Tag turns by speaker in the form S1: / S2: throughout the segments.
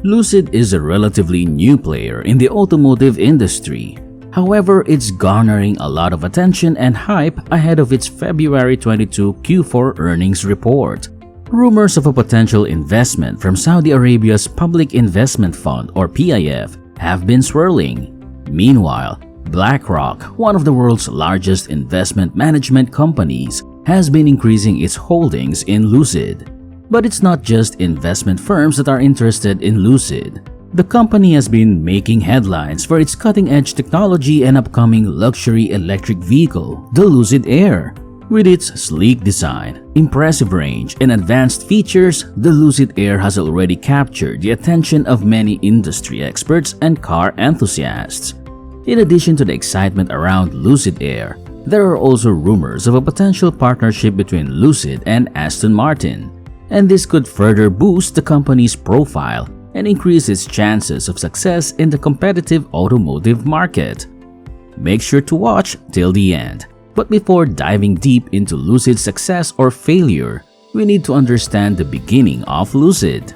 S1: Lucid is a relatively new player in the automotive industry. However, it's garnering a lot of attention and hype ahead of its February 22 Q4 earnings report. Rumors of a potential investment from Saudi Arabia's Public Investment Fund or PIF have been swirling. Meanwhile, BlackRock, one of the world's largest investment management companies, has been increasing its holdings in Lucid. But it's not just investment firms that are interested in Lucid. The company has been making headlines for its cutting-edge technology and upcoming luxury electric vehicle, the Lucid Air. With its sleek design, impressive range, and advanced features, the Lucid Air has already captured the attention of many industry experts and car enthusiasts. In addition to the excitement around Lucid Air, there are also rumors of a potential partnership between Lucid and Aston Martin, and this could further boost the company's profile and increase its chances of success in the competitive automotive market. Make sure to watch till the end. But before diving deep into Lucid's success or failure, we need to understand the beginning of Lucid.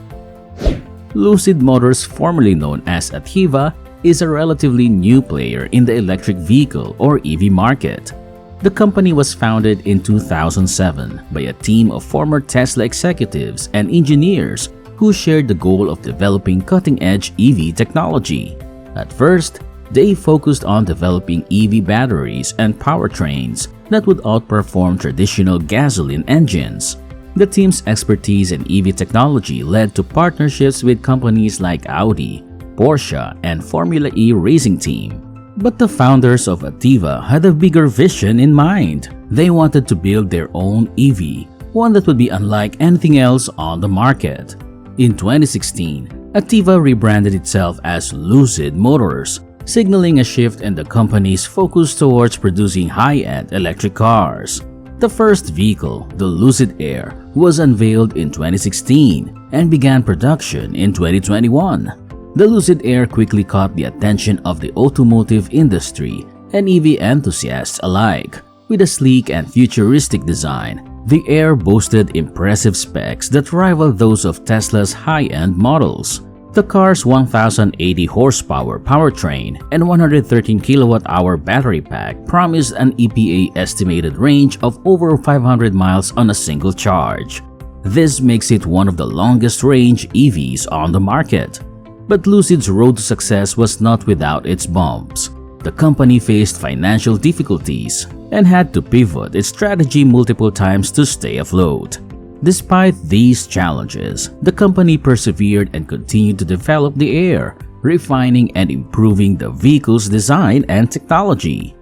S1: Lucid Motors, formerly known as Atieva, is a relatively new player in the electric vehicle or EV market. The company was founded in 2007 by a team of former Tesla executives and engineers who shared the goal of developing cutting-edge EV technology. At first, they focused on developing EV batteries and powertrains that would outperform traditional gasoline engines. The team's expertise in EV technology led to partnerships with companies like Audi, Porsche, and Formula E racing team. But the founders of Atieva had a bigger vision in mind. They wanted to build their own EV, one that would be unlike anything else on the market. In 2016, Atieva rebranded itself as Lucid Motors, signaling a shift in the company's focus towards producing high-end electric cars. The first vehicle, the Lucid Air, was unveiled in 2016 and began production in 2021. The Lucid Air quickly caught the attention of the automotive industry and EV enthusiasts alike. With a sleek and futuristic design, the Air boasted impressive specs that rivaled those of Tesla's high-end models. The car's 1,080 horsepower powertrain and 113 kilowatt-hour battery pack promised an EPA-estimated range of over 500 miles on a single charge. This makes it one of the longest-range EVs on the market. But Lucid's road to success was not without its bumps. The company faced financial difficulties and had to pivot its strategy multiple times to stay afloat. Despite these challenges, the company persevered and continued to develop the Air, refining and improving the vehicle's design and technology.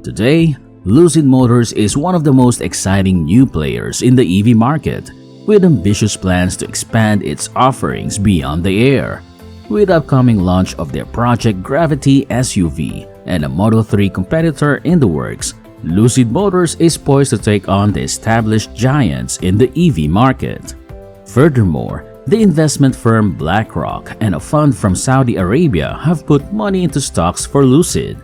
S1: Today, Lucid Motors is one of the most exciting new players in the EV market, with ambitious plans to expand its offerings beyond the Air. With upcoming launch of their Project Gravity SUV and a Model 3 competitor in the works, Lucid Motors is poised to take on the established giants in the EV market. Furthermore, the investment firm BlackRock and a fund from Saudi Arabia have put money into stocks for Lucid.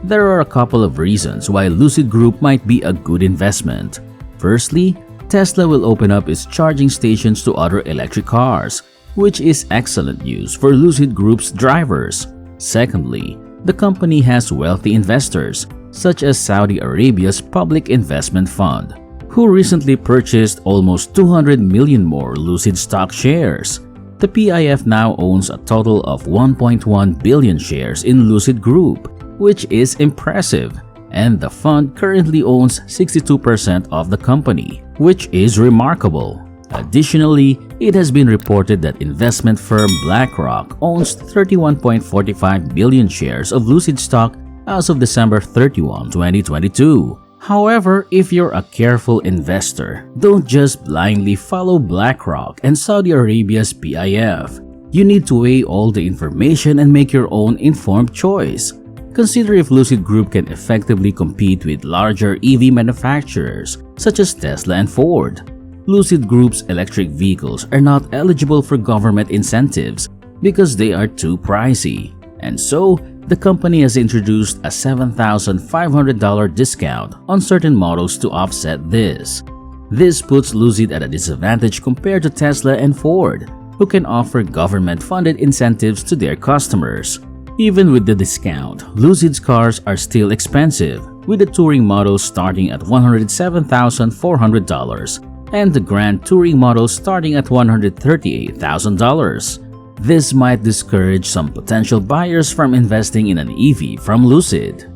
S1: There are a couple of reasons why Lucid Group might be a good investment. Firstly, Tesla will open up its charging stations to other electric cars, which is excellent news for Lucid Group's drivers. Secondly, the company has wealthy investors, such as Saudi Arabia's Public Investment Fund, who recently purchased almost 200 million more Lucid stock shares. The PIF now owns a total of 1.1 billion shares in Lucid Group, which is impressive, and the fund currently owns 62% of the company, which is remarkable. Additionally, it has been reported that investment firm BlackRock owns 31.45 billion shares of Lucid stock as of December 31, 2022. However, if you're a careful investor, don't just blindly follow BlackRock and Saudi Arabia's PIF. You need to weigh all the information and make your own informed choice. Consider if Lucid Group can effectively compete with larger EV manufacturers such as Tesla and Ford. Lucid Group's electric vehicles are not eligible for government incentives because they are too pricey, and so the company has introduced a $7,500 discount on certain models to offset this. This puts Lucid at a disadvantage compared to Tesla and Ford, who can offer government-funded incentives to their customers. Even with the discount, Lucid's cars are still expensive, with the touring model starting at $107,400 and the Grand Touring model starting at $138,000. This might discourage some potential buyers from investing in an EV from Lucid.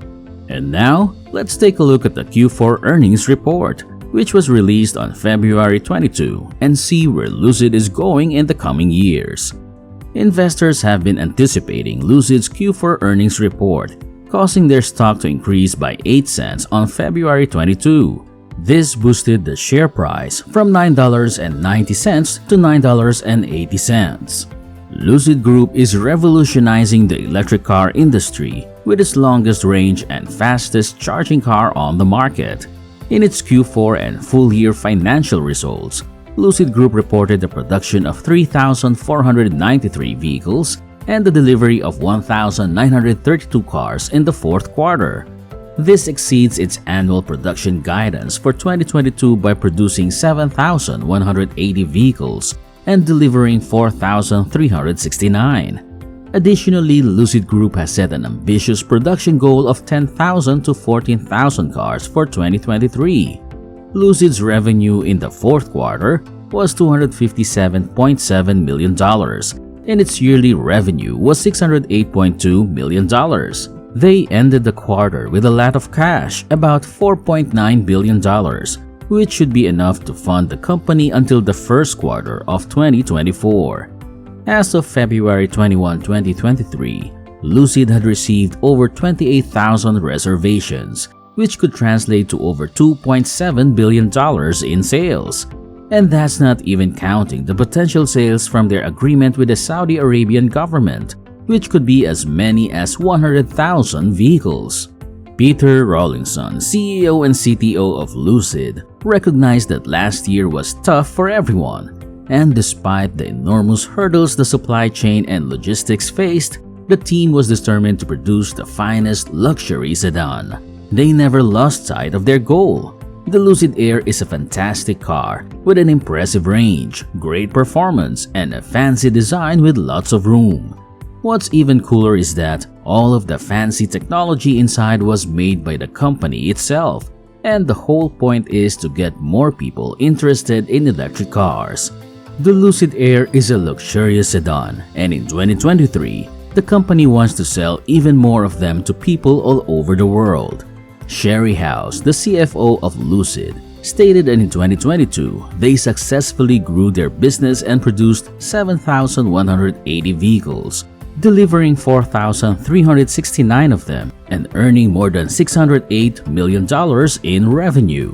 S1: And now, let's take a look at the Q4 earnings report, which was released on February 22, and see where Lucid is going in the coming years. Investors have been anticipating Lucid's Q4 earnings report, causing their stock to increase by 8 cents on February 22. This boosted the share price from $9.90 to $9.80. Lucid Group is revolutionizing the electric car industry with its longest range and fastest charging car on the market. In its Q4 and full-year financial results, Lucid Group reported the production of 3,493 vehicles and the delivery of 1,932 cars in the fourth quarter. This exceeds its annual production guidance for 2022 by producing 7,180 vehicles and delivering 4,369. Additionally, Lucid Group has set an ambitious production goal of 10,000 to 14,000 cars for 2023. Lucid's revenue in the fourth quarter was $257.7 million, and its yearly revenue was $608.2 million. They ended the quarter with a lot of cash, about $4.9 billion, which should be enough to fund the company until the first quarter of 2024. As of February 21, 2023, Lucid had received over 28,000 reservations, which could translate to over $2.7 billion in sales. And that's not even counting the potential sales from their agreement with the Saudi Arabian government, which could be as many as 100,000 vehicles. Peter Rawlinson, CEO and CTO of Lucid, recognized that last year was tough for everyone, and despite the enormous hurdles the supply chain and logistics faced, the team was determined to produce the finest luxury sedan. They never lost sight of their goal. The Lucid Air is a fantastic car with an impressive range, great performance, and a fancy design with lots of room. What's even cooler is that all of the fancy technology inside was made by the company itself, and the whole point is to get more people interested in electric cars. The Lucid Air is a luxurious sedan, and in 2023, the company wants to sell even more of them to people all over the world. Sherry House, the CFO of Lucid, stated that in 2022, they successfully grew their business and produced 7,180 vehicles, delivering 4,369 of them and earning more than $608 million in revenue.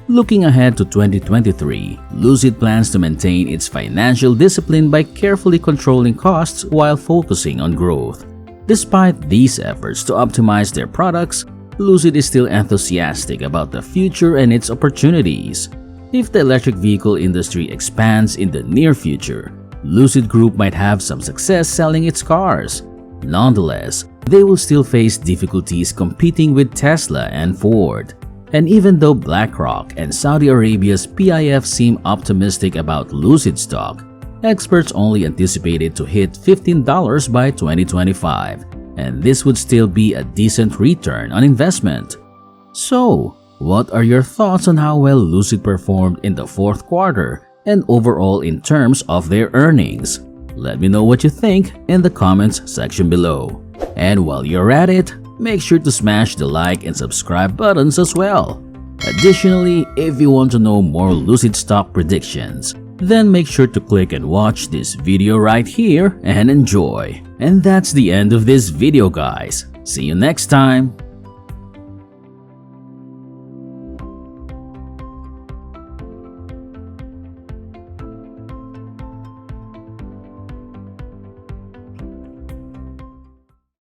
S1: Looking ahead to 2023, Lucid plans to maintain its financial discipline by carefully controlling costs while focusing on growth. Despite these efforts to optimize their products, Lucid is still enthusiastic about the future and its opportunities. If the electric vehicle industry expands in the near future, Lucid Group might have some success selling its cars. Nonetheless, they will still face difficulties competing with Tesla and Ford. And even though BlackRock and Saudi Arabia's PIF seem optimistic about Lucid stock, experts only anticipate it to hit $15 by 2025. And this would still be a decent return on investment. So, what are your thoughts on how well Lucid performed in the fourth quarter and overall in terms of their earnings? Let me know what you think in the comments section below. And while you're at it, make sure to smash the like and subscribe buttons as well. Additionally, if you want to know more Lucid stock predictions, then make sure to click and watch this video right here and enjoy. And that's the end of this video, guys. See you next time.